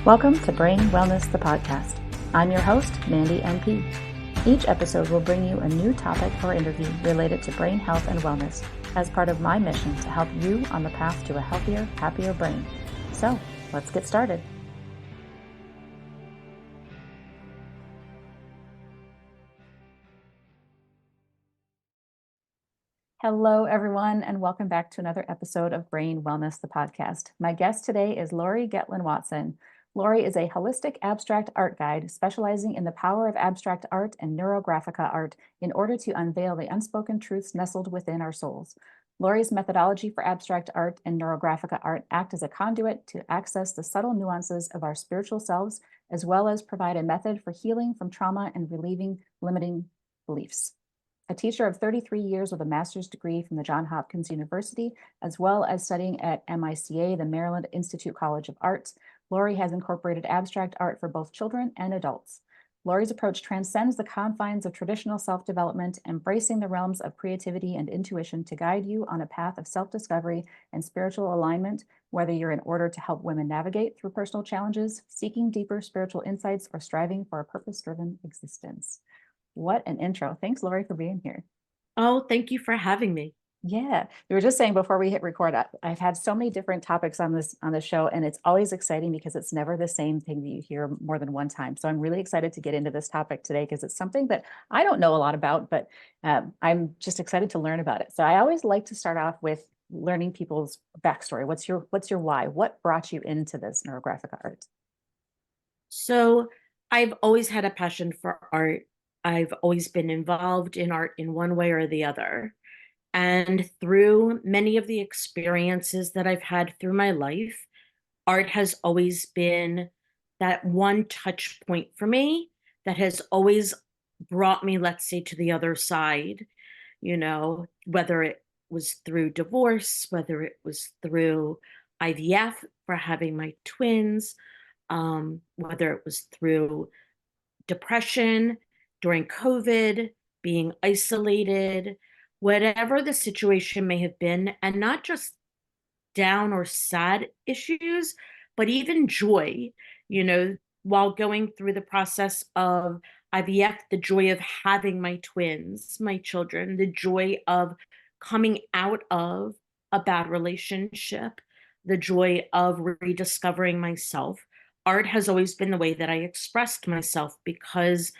Welcome to Brain Wellness, the podcast. I'm your host, Mandy NP. Each episode will bring you a new topic or interview related to brain health and wellness as part of my mission to help you on the path to a healthier, happier brain. So, let's get started. Hello, everyone, and welcome back to another episode of Brain Wellness, the podcast. My guest today is Lauri Getlan-Watson. Lauri is a holistic abstract art guide specializing in the power of abstract art and neurographica art in order to unveil the unspoken truths nestled within our souls. Lauri's methodology for abstract art and neurographica art act as a conduit to access the subtle nuances of our spiritual selves, as well as provide a method for healing from trauma and relieving limiting beliefs. A teacher of 33 years with a master's degree from the Johns Hopkins University, as well as studying at MICA, the Maryland Institute College of Arts, Lauri has incorporated abstract art for both children and adults. Lauri's approach transcends the confines of traditional self-development, embracing the realms of creativity and intuition to guide you on a path of self-discovery and spiritual alignment, whether you're in order to help women navigate through personal challenges, seeking deeper spiritual insights, or striving for a purpose-driven existence. What an intro. Thanks, Lauri, for being here. Oh, thank you for having me. Yeah, we were just saying before we hit record, I've had so many different topics on the show, and it's always exciting because it's never the same thing that you hear more than one time. So I'm really excited to get into this topic today because it's something that I don't know a lot about, but I'm just excited to learn about it. So I always like to start off with learning people's backstory. What's your why? What brought you into this neurographic art? So I've always had a passion for art. I've always been involved in art in one way or the other. And through many of the experiences that I've had through my life, art has always been that one touch point for me that has always brought me, let's say, to the other side, whether it was through divorce, whether it was through IVF for having my twins, whether it was through depression during COVID, being isolated, whatever the situation may have been, and not just down or sad issues, but even joy, while going through the process of IVF, the joy of having my twins, my children, the joy of coming out of a bad relationship, the joy of rediscovering myself. Art has always been the way that I expressed myself because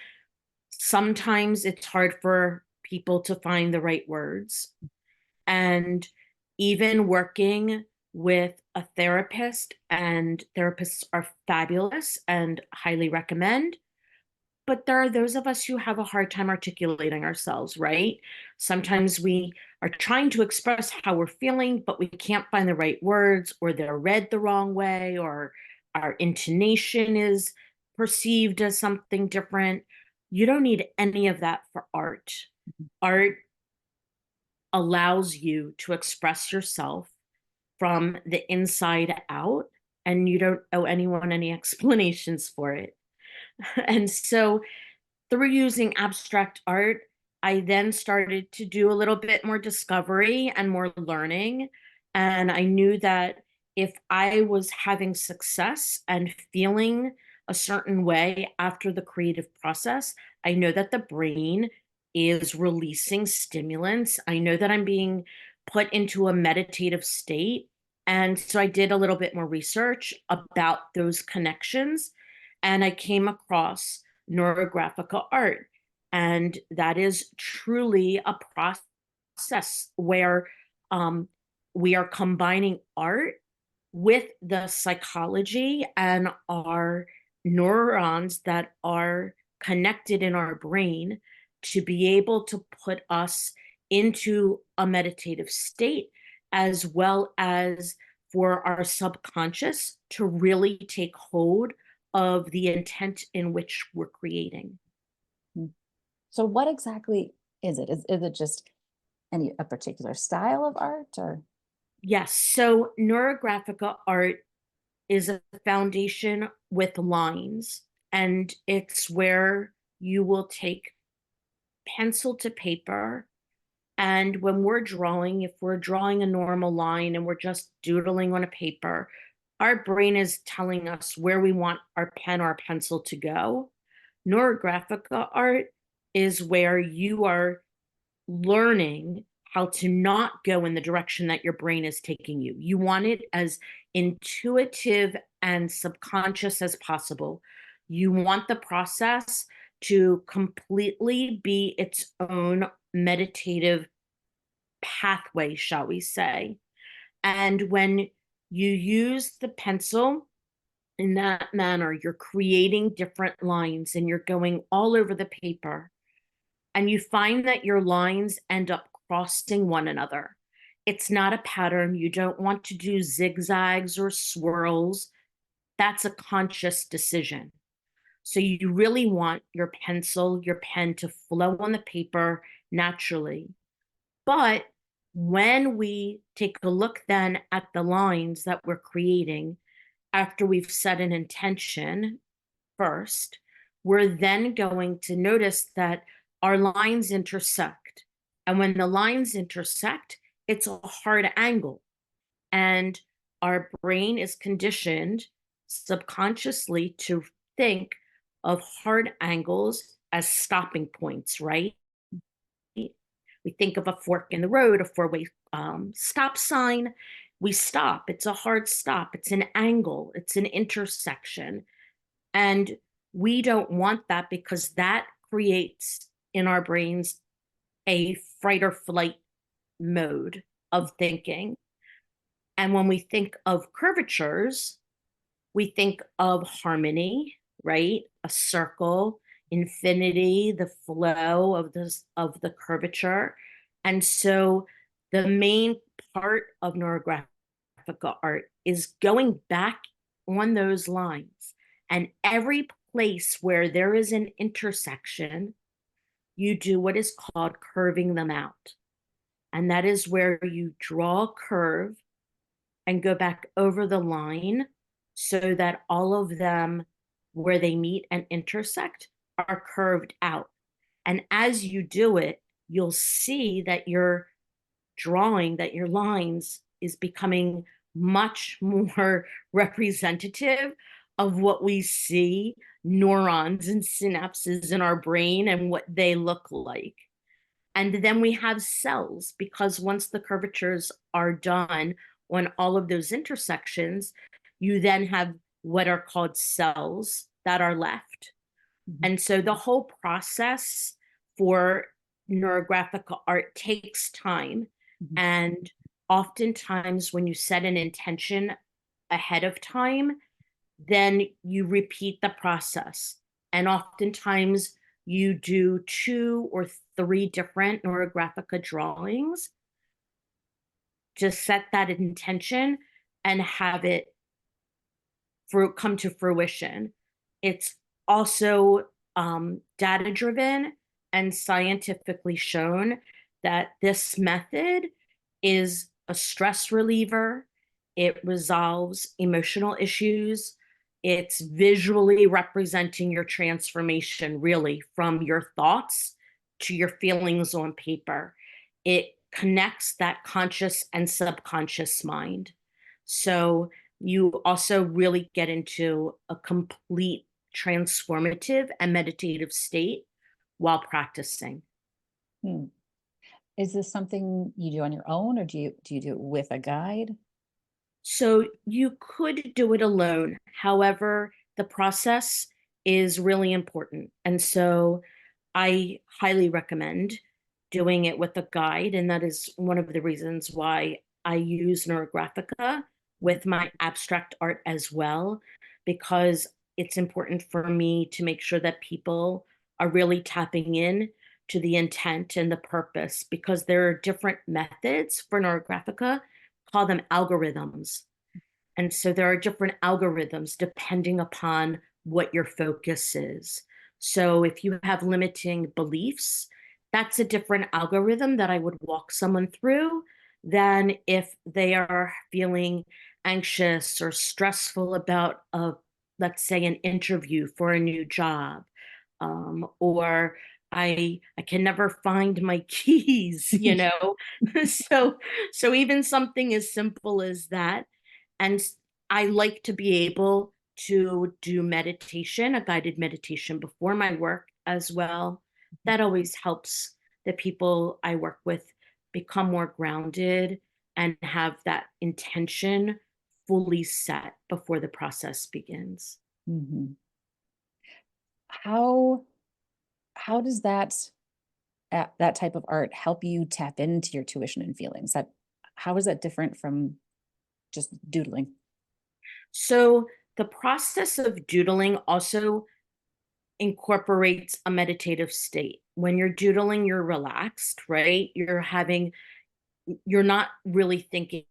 sometimes it's hard for people to find the right words. And even working with a therapist, and therapists are fabulous and highly recommend. But there are those of us who have a hard time articulating ourselves, right? Sometimes we are trying to express how we're feeling, but we can't find the right words, or they're read the wrong way, or our intonation is perceived as something different. You don't need any of that for art. Art allows you to express yourself from the inside out, and you don't owe anyone any explanations for it. And so through using abstract art, I then started to do a little bit more discovery and more learning. And I knew that if I was having success and feeling a certain way after the creative process, I know that the brain is releasing stimulants. I know that I'm being put into a meditative state. And so I did a little bit more research about those connections, and I came across Neurographica Art. And that is truly a process where we are combining art with the psychology and our neurons that are connected in our brain to be able to put us into a meditative state, as well as for our subconscious to really take hold of the intent in which we're creating. So what exactly is it? Is it just a particular style of art, or? Yes, so Neurographica Art is a foundation with lines, and it's where you will take pencil to paper. And when we're drawing, if we're drawing a normal line and we're just doodling on a paper, our brain is telling us where we want our pen or pencil to go. Neurographica art is where you are learning how to not go in the direction that your brain is taking you. You want it as intuitive and subconscious as possible. You want the process to completely be its own meditative pathway, shall we say. And when you use the pencil in that manner, you're creating different lines and you're going all over the paper. And you find that your lines end up crossing one another. It's not a pattern. You don't want to do zigzags or swirls. That's a conscious decision. So you really want your pencil, your pen to flow on the paper naturally. But when we take a look then at the lines that we're creating, after we've set an intention first, we're then going to notice that our lines intersect. And when the lines intersect, it's a hard angle. And our brain is conditioned subconsciously to think of hard angles as stopping points, right? We think of a fork in the road, a four-way stop sign. We stop. It's a hard stop. It's an angle. It's an intersection. And we don't want that because that creates in our brains a fight or flight mode of thinking. And when we think of curvatures, we think of harmony, right? A circle, infinity, the flow of the curvature. And so the main part of neurographica art is going back on those lines. And every place where there is an intersection, you do what is called curving them out. And that is where you draw a curve and go back over the line so that all of them, where they meet and intersect, are curved out. And as you do it, you'll see that your drawing, that your lines is becoming much more representative of what we see neurons and synapses in our brain and what they look like. And then we have cells, because once the curvatures are done on all of those intersections, you then have what are called cells that are left. Mhm. And so the whole process for neurographic art takes time. Mhm. And oftentimes, when you set an intention ahead of time, then you repeat the process. And oftentimes, you do 2 or 3 different neurographica drawings to set that intention and have it come to fruition. It's also data driven and scientifically shown that this method is a stress reliever. It resolves emotional issues. It's visually representing your transformation, really, from your thoughts to your feelings on paper. It connects that conscious and subconscious mind. So you also really get into a complete transformative and meditative state while practicing. Hmm. Is this something you do on your own, or do you do it with a guide? So you could do it alone. However, the process is really important. And so I highly recommend doing it with a guide. And that is one of the reasons why I use Neurographica with my abstract art as well, because it's important for me to make sure that people are really tapping in to the intent and the purpose, because there are different methods for Neurographica, call them algorithms. And so there are different algorithms depending upon what your focus is. So if you have limiting beliefs, that's a different algorithm that I would walk someone through than if they are feeling anxious or stressful about let's say, an interview for a new job, or I can never find my keys, you know. so so even something as simple as that. And I like to be able to do meditation, a guided meditation before my work as well. That always helps the people I work with become more grounded and have that intention fully set before the process begins. Mhm. How how does that type of art help you tap into your tuition and feelings? That how is that different from just doodling? So the process of doodling also incorporates a meditative state. When you're doodling, you're relaxed, right? You're not really thinking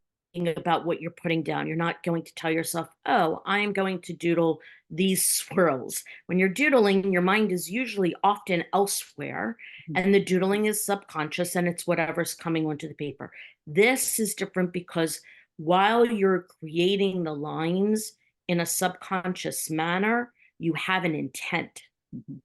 about what you're putting down. You're not going to tell yourself, oh, I am going to doodle these swirls. When you're doodling, your mind is usually often elsewhere, Mhm. and the doodling is subconscious and it's whatever's coming onto the paper. This is different because while you're creating the lines in a subconscious manner, you have an intent. Mhm.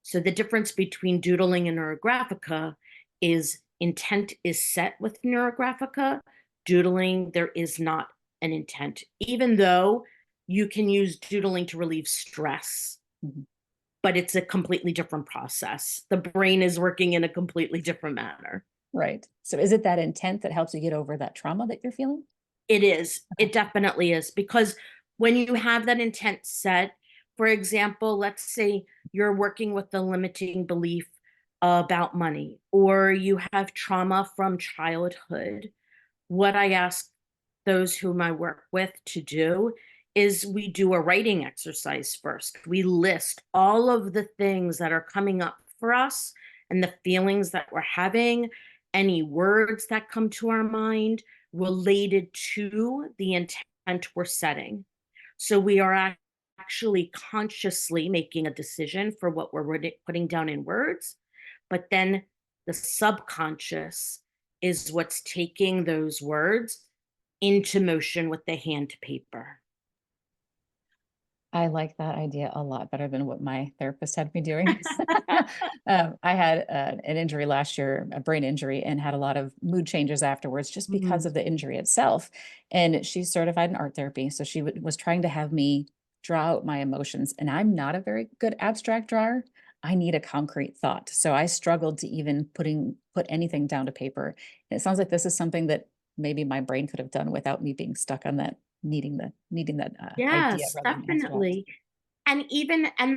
So the difference between doodling and Neurographica is intent is set with Neurographica. Doodling, there is not an intent, even though you can use doodling to relieve stress, Mhm. but it's a completely different process. The brain is working in a completely different manner. Right. So is it that intent that helps you get over that trauma that you're feeling? It is. Okay. It definitely is. Because when you have that intent set, for example, let's say you're working with the limiting belief about money, or you have trauma from childhood. What I ask those whom I work with to do is we do a writing exercise first. We list all of the things that are coming up for us and the feelings that we're having, any words that come to our mind related to the intent we're setting. So we are actually consciously making a decision for what we're putting down in words, but then the subconscious is what's taking those words into motion with the hand to paper. I like that idea a lot better than what my therapist had me doing. I had an injury last year, a brain injury, and had a lot of mood changes afterwards just because Mm. of the injury itself. And she's certified in art therapy. So she was trying to have me draw out my emotions. And I'm not a very good abstract drawer. I need a concrete thought. So I struggled to even put anything down to paper. And it sounds like this is something that maybe my brain could have done without me being stuck on that needing that idea Yes, rather than abstract. definitely. And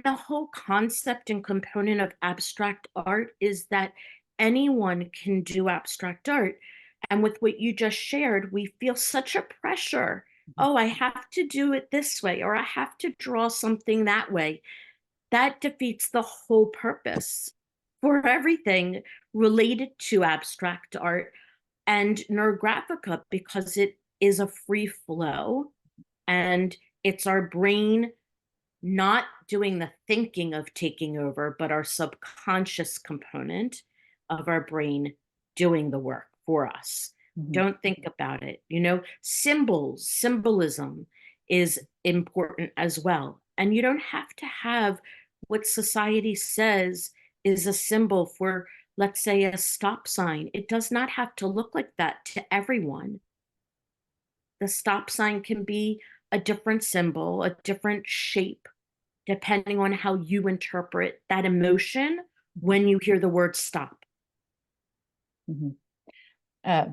the whole concept and component of abstract art is that anyone can do abstract art. And with what you just shared, we feel such a pressure. Mhm. Oh, I have to do it this way, or I have to draw something that way. That defeats the whole purpose for everything related to abstract art and Neurographica because it is a free flow and it's our brain not doing the thinking of taking over, but our subconscious component of our brain doing the work for us. Mhm. Don't think about it. Symbolism is important as well. And you don't have to have what society says is a symbol for, let's say, a stop sign. It does not have to look like that to everyone. The stop sign can be a different symbol, a different shape depending on how you interpret that emotion when you hear the word stop. Mhm.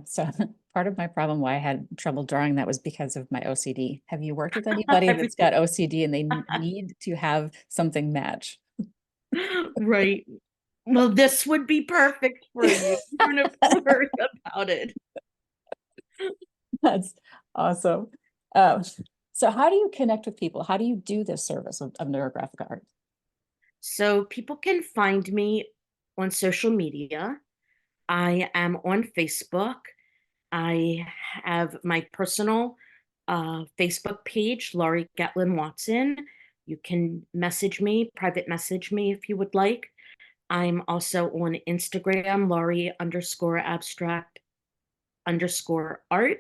So part of my problem why I had trouble drawing that was because of my OCD. Have you worked with anybody that's Everything. got OCD and they need to have something match? Right. Well, this would be perfect for you. You don't have to worry about it. That's awesome. Um, so how do you connect with people? How do you do this service of neurographic art? So people can find me on social media. I am on Facebook. I have my personal Facebook page, Lauri Getlan-Watson. You can message me, private message me if you would like. I'm also on Instagram, Lauri underscore abstract underscore art.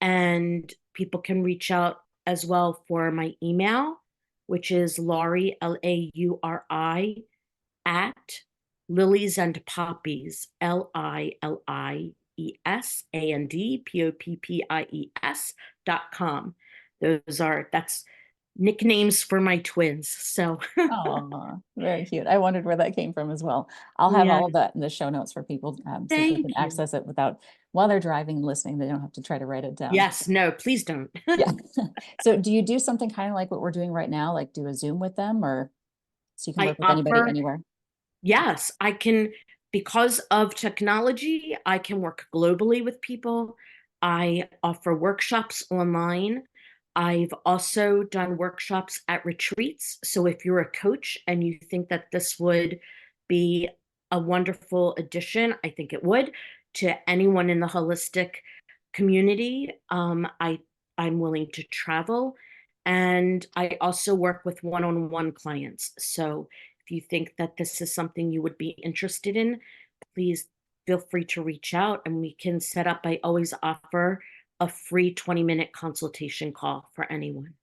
And people can reach out as well for my email, which is Lauri, Lauri, at lilies and poppies, LILIESandPOPPIES.com. That's nicknames for my twins. So Oh, very cute. I wondered where that came from as well. I'll have yeah, all of that in the show notes for people so they can thank you. access it without, while they're driving and listening, they don't have to try to write it down. Yes, no, please don't. Yeah. So do you do something kind of like what we're doing right now, like do a Zoom with them or so you can I work with anybody offer, anywhere? yes, I can, because of technology, I can work globally with people. I offer workshops online. I've also done workshops at retreats. So if you're a coach and you think that this would be a wonderful addition, I think it would, to anyone in the holistic community, I'm willing to travel. And I also work with one-on-one clients. So if you think that this is something you would be interested in, please feel free to reach out and we can set up. I always offer a free 20-minute consultation call for anyone.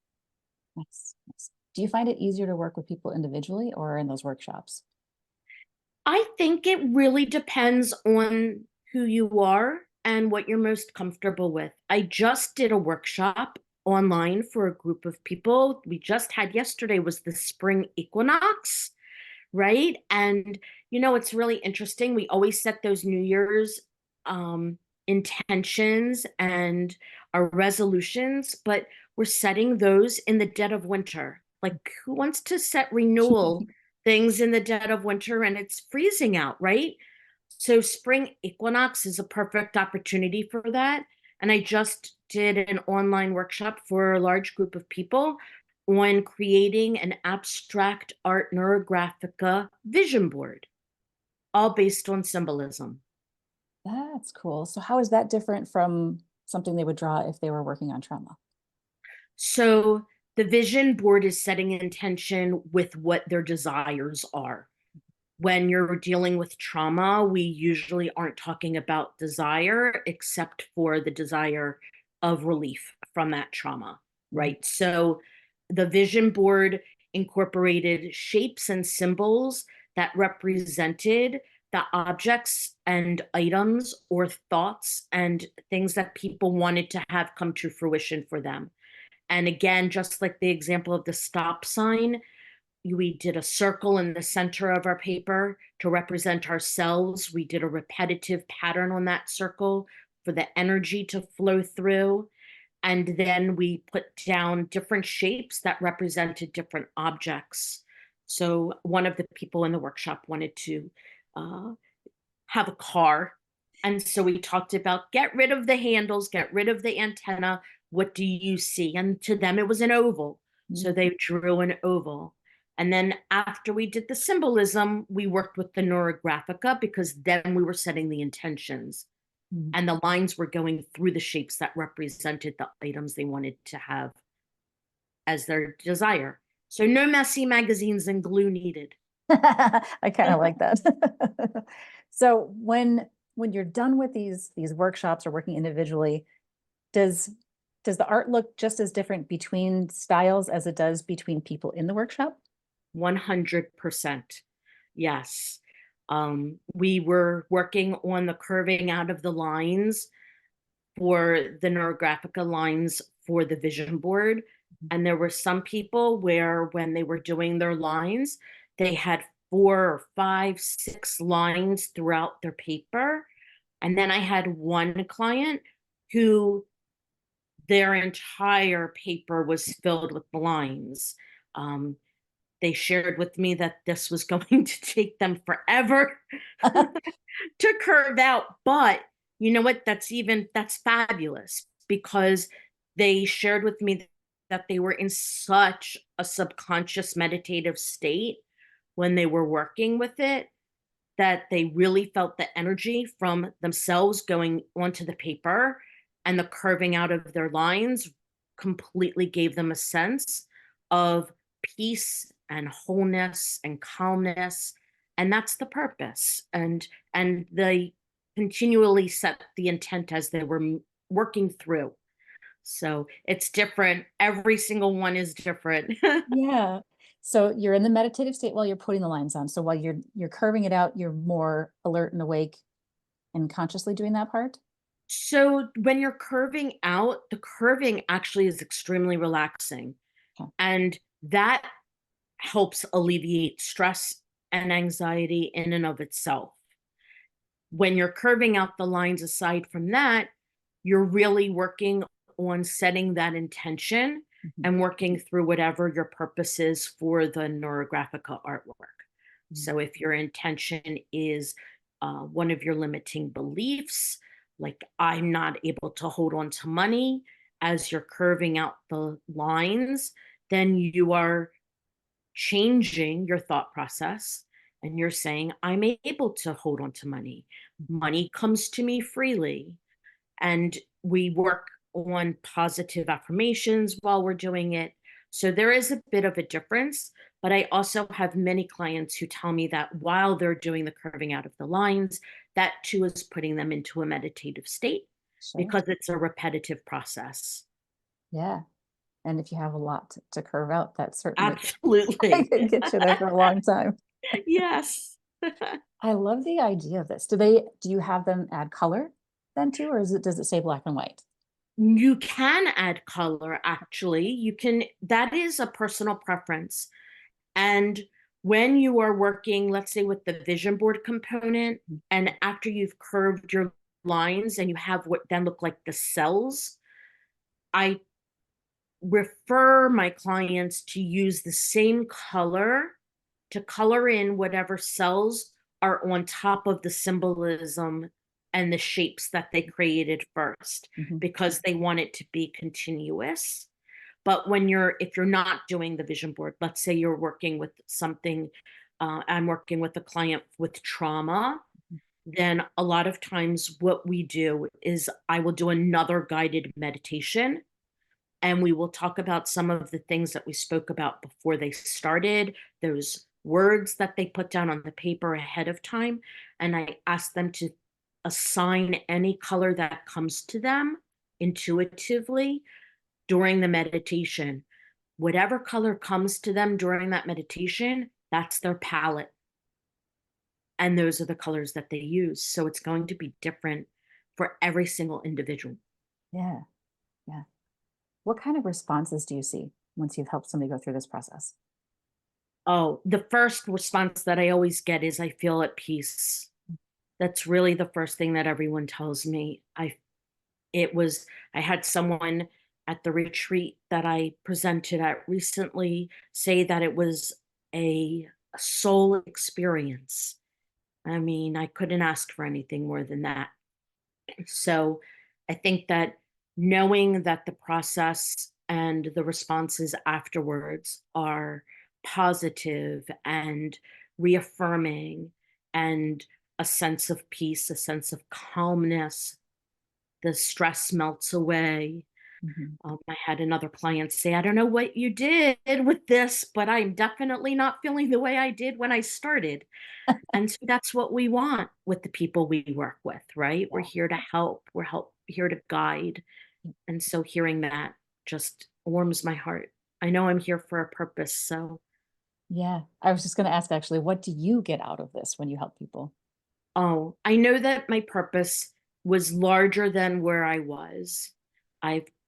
Nice, nice. Do you find it easier to work with people individually or in those workshops? I think it really depends on who you are and what you're most comfortable with. I just did a workshop online for a group of people. We just had yesterday was the spring equinox, right? And it's really interesting. We always set those New Year's intentions and our resolutions, but we're setting those in the dead of winter. Like, who wants to set renewal things in the dead of winter and it's freezing out, right? So, spring equinox is a perfect opportunity for that. And I just did an online workshop for a large group of people on creating an abstract art neurographica vision board, all based on symbolism. That's cool. So how is that different from something they would draw if they were working on trauma? So the vision board is setting intention with what their desires are. When you're dealing with trauma, we usually aren't talking about desire except for the desire of relief from that trauma, Mhm. right? So the vision board incorporated shapes and symbols that represented the objects and items or thoughts and things that people wanted to have come to fruition for them. And again, just like the example of the stop sign, we did a circle in the center of our paper to represent ourselves. We did a repetitive pattern on that circle for the energy to flow through. And then we put down different shapes that represented different objects. So one of the people in the workshop wanted to uh, have a car. And so we talked about get rid of the handles, get rid of the antenna. What do you see? And to them, it was an oval. So Mhm. they drew an oval. And then after we did the symbolism, we worked with the Neurographica because then we were setting the intentions Mhm. and the lines were going through the shapes that represented the items they wanted to have as their desire. So no messy magazines and glue needed. I kind of like that. So when you're done with these workshops or working individually, does does the art look just as different between styles as it does between people in the workshop? 100%. Yes. We were working on the curving out of the lines for the Neurographica lines for the vision board. And there were some people where, when they were doing their lines, they had 4 or 5, 6 lines throughout their paper. And then I had one client who their entire paper was filled with lines. Um, they shared with me that this was going to take them forever to curve out. But you know what? That's fabulous because they shared with me that they were in such a subconscious meditative state when they were working with it that they really felt the energy from themselves going onto the paper, and the curving out of their lines completely gave them a sense of peace and wholeness and calmness. And that's the purpose. And they continually set the intent as they were working through. So it's different. Every single one is different. Yeah. So you're in the meditative state while you're putting the lines on. So while you're curving it out, you're more alert and awake and consciously doing that part? So when you're curving out, the curving actually is extremely relaxing. Okay. And that helps alleviate stress and anxiety in and of itself. When you're curving out the lines aside from that, you're really working on setting that intention Mhm. and working through whatever your purpose is for the Neurographica artwork. Mhm. So if your intention is one of your limiting beliefs, like I'm not able to hold on to money, as you're curving out the lines, then you are changing your thought process and you're saying, I'm able to hold on to money. Mhm. Money comes to me freely. And we work on positive affirmations while we're doing it. So there is a bit of a difference. But I also have many clients who tell me that while they're doing the curving out of the lines, that too is putting them into a meditative state Sure. because it's a repetitive process. Yeah. And if you have a lot to curve out, that certainly Absolutely. could get you there for a long time. Yes. I love the idea of this. Do you have them add color then too, or does it say black and white? You can add color, actually. You can, that is a personal preference. And when you are working, let's say with the vision board component, Mhm. and after you've curved your lines and you have what then look like the cells, I refer my clients to use the same color to color in whatever cells are on top of the symbolism and the shapes that they created first, Mhm. because they want it to be continuous. But when if you're not doing the vision board, let's say you're working with something, I'm working with a client with trauma, then a lot of times what we do is I will do another guided meditation and we will talk about some of the things that we spoke about before they started, those words that they put down on the paper ahead of time. And I ask them to assign any color that comes to them intuitively during the meditation. Whatever color comes to them during that meditation, that's their palette. And those are the colors that they use. So it's going to be different for every single individual. Yeah. Yeah. What kind of responses do you see once you've helped somebody go through this process? Oh, the first response that I always get is I feel at peace. That's really the first thing that everyone tells me. I had someone at the retreat that I presented at recently say that it was a soul experience. I mean, I couldn't ask for anything more than that. So I think that knowing that the process and the responses afterwards are positive and reaffirming and a sense of peace, a sense of calmness, the stress melts away. Mhm. I had another client say, I don't know what you did with this, but I'm definitely not feeling the way I did when I started. And so that's what we want with the people we work with, right? We're Yeah. here to help. Here to guide. And so hearing that just warms my heart. I know I'm here for a purpose. So, Yeah. I was just going to ask actually, what do you get out of this when you help people? oh, I know that my purpose was larger than where I was.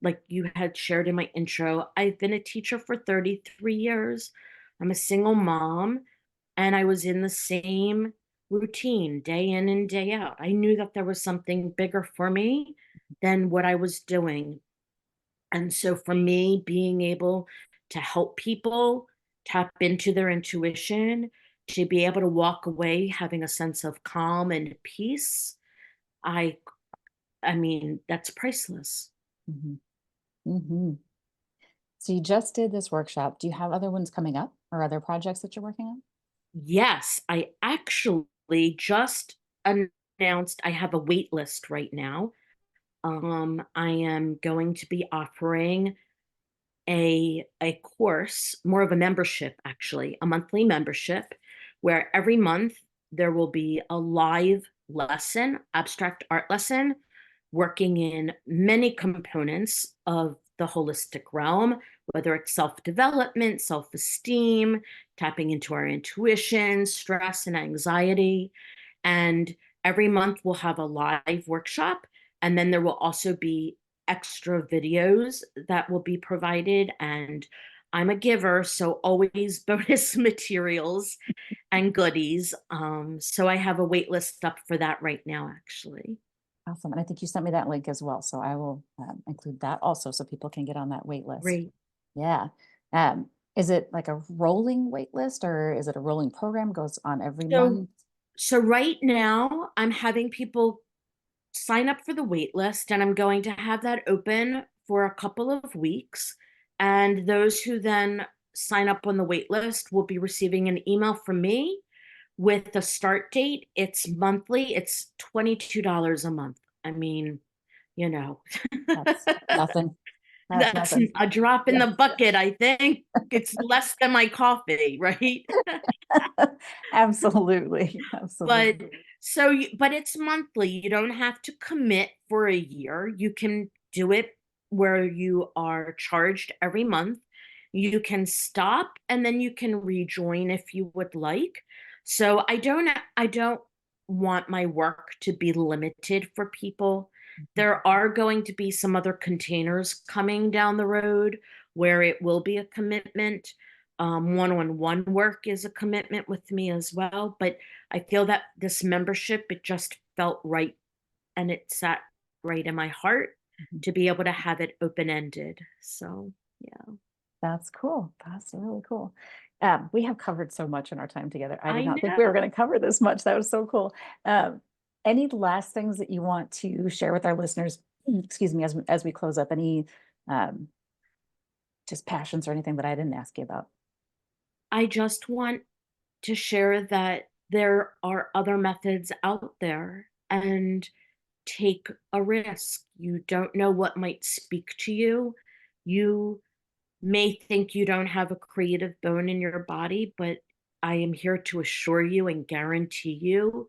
Like you had shared in my intro, I've been a teacher for 33 years. I'm a single mom. And I was in the same routine day in and day out. I knew that there was something bigger for me than what I was doing. And so for me, being able to help people tap into their intuition, to be able to walk away having a sense of calm and peace, I I mean, that's priceless. Hmm. Hmm. So you just did this workshop. Do you have other ones coming up or other projects that you're working on? Yes, I actually just announced I have a wait list right now. I am going to be offering a course, more of a membership actually, a monthly membership where every month there will be a live lesson, abstract art lesson, working in many components of the holistic realm, whether it's self-development, self-esteem, tapping into our intuition, stress and anxiety. And every month we'll have a live workshop And then there will also be extra videos that will be provided. And I'm a giver, so always bonus materials and goodies. So I have a wait list up for that right now, actually. Awesome. And I think you sent me that link as well. So I will include that also so people can get on that wait list. Great. Yeah. Is it like a rolling wait list or is it a rolling program goes on every So, month? so right now I'm having people sign up for the wait list, and I'm going to have that open for a couple of weeks. And those who then sign up on the wait list will be receiving an email from me with the start date. It's monthly, it's $22 a month. I mean, you know, That's nothing. That's that's nothing. a drop in Yeah. the bucket, I think. It's less than my coffee, right? Absolutely. But Absolutely. but it's monthly. You don't have to commit for a year. You can do it where you are charged every month. You can stop and then you can rejoin if you would like. So I don't want my work to be limited for people. Mhm. There are going to be some other containers coming down the road where it will be a commitment. One-on-one work is a commitment with me as well, but I feel that this membership, it just felt right and it sat right in my heart Mhm. to be able to have it open-ended. So, yeah. That's cool. That's really cool. We have covered so much in our time together. I did I not think we were know. going to cover this much. That was so cool. Any last things that you want to share with our listeners? Excuse me, as we close up, any um, just passions or anything that I didn't ask you about? I just want to share that there are other methods out there, and take a risk. You don't know what might speak to you. You may think you don't have a creative bone in your body, but I am here to assure you and guarantee you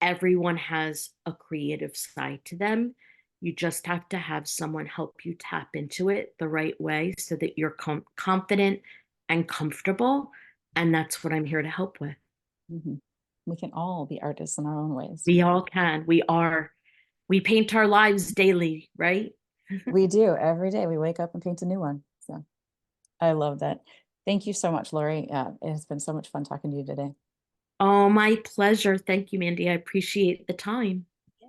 everyone has a creative side to them. You just have to have someone help you tap into it the right way so that you're confident and comfortable. And that's what I'm here to help with. Mhm. We can all be artists in our own ways. We all can. We are. We paint our lives daily, right? We do every day. We wake up and paint a new one. So I love that. Thank you so much, Lori. It has been so much fun talking to you today. Oh, my pleasure. Thank you, Mandy. I appreciate the time. Yeah.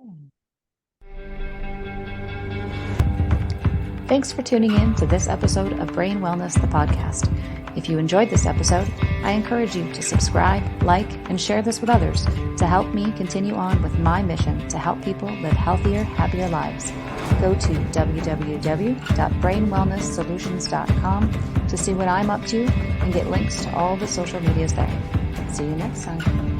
Thanks for tuning in to this episode of Brain Wellness, the podcast. If you enjoyed this episode, I encourage you to subscribe, like, and share this with others to help me continue on with my mission to help people live healthier, happier lives. Go to www.brainwellnesssolutions.com to see what I'm up to and get links to all the social medias there. See you next time.